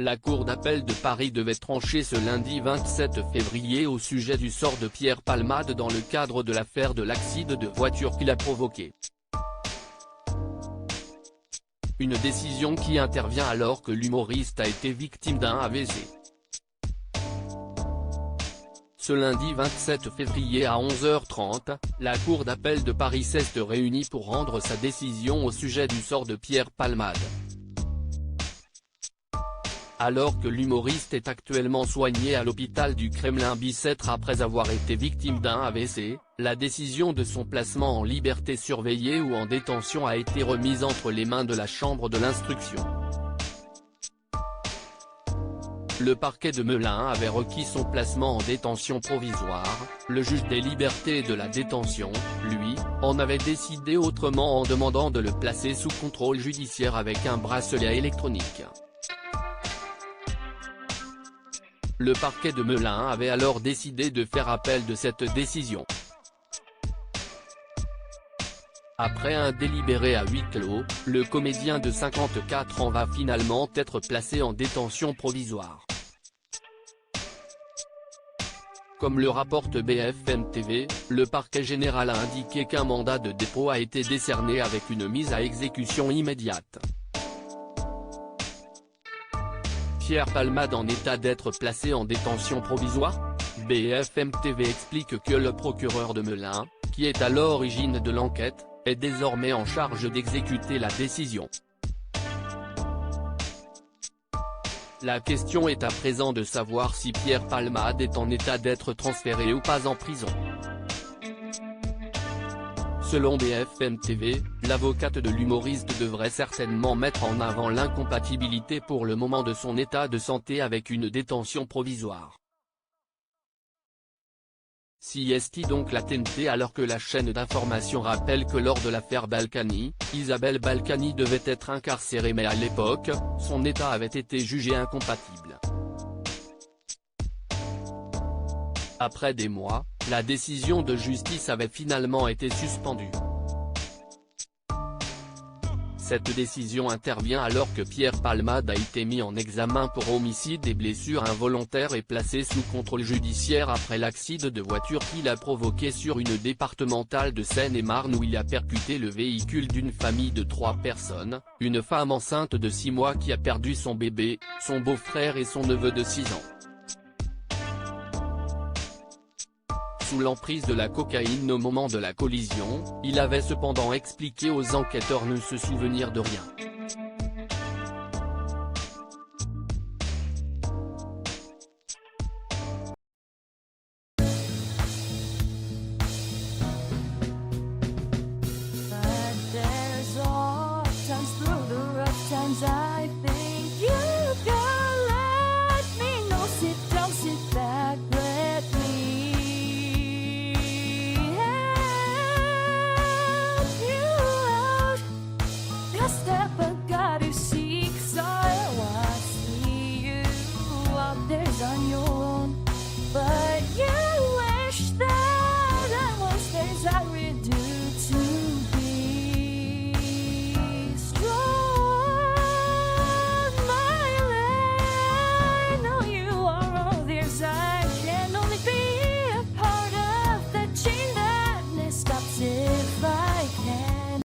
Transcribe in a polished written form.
La Cour d'appel de Paris devait trancher ce lundi 27 février au sujet du sort de Pierre Palmade dans le cadre de l'affaire de l'accident de voiture qu'il a provoqué. Une décision qui intervient alors que l'humoriste a été victime d'un AVC. Ce lundi 27 février à 11h30, la Cour d'appel de Paris s'est réunie pour rendre sa décision au sujet du sort de Pierre Palmade. Alors que l'humoriste est actuellement soigné à l'hôpital du Kremlin-Bicêtre après avoir été victime d'un AVC, la décision de son placement en liberté surveillée ou en détention a été remise entre les mains de la chambre de l'instruction. Le parquet de Melun avait requis son placement en détention provisoire, le juge des libertés et de la détention, lui, en avait décidé autrement en demandant de le placer sous contrôle judiciaire avec un bracelet électronique. Le parquet de Melun avait alors décidé de faire appel de cette décision. Après un délibéré à huis clos, le comédien de 54 ans va finalement être placé en détention provisoire. Comme le rapporte BFM TV, le parquet général a indiqué qu'un mandat de dépôt a été décerné avec une mise à exécution immédiate. Pierre Palmade en état d'être placé en détention provisoire? BFM TV explique que le procureur de Melun, qui est à l'origine de l'enquête, est désormais en charge d'exécuter la décision. La question est à présent de savoir si Pierre Palmade est en état d'être transféré ou pas en prison. Selon BFM TV, l'avocate de l'humoriste devrait certainement mettre en avant l'incompatibilité pour le moment de son état de santé avec une détention provisoire. Si est donc la TNT alors que la chaîne d'information rappelle que lors de l'affaire Balkany, Isabelle Balkany devait être incarcérée mais à l'époque, son état avait été jugé incompatible. Après des mois, la décision de justice avait finalement été suspendue. Cette décision intervient alors que Pierre Palmade a été mis en examen pour homicide et blessures involontaires et placé sous contrôle judiciaire après l'accident de voiture qu'il a provoqué sur une départementale de Seine-et-Marne où il a percuté le véhicule d'une famille de 3 personnes, une femme enceinte de 6 mois qui a perdu son bébé, son beau-frère et son neveu de 6 ans. Sous l'emprise de la cocaïne au moment de la collision, il avait cependant expliqué aux enquêteurs ne se souvenir de rien.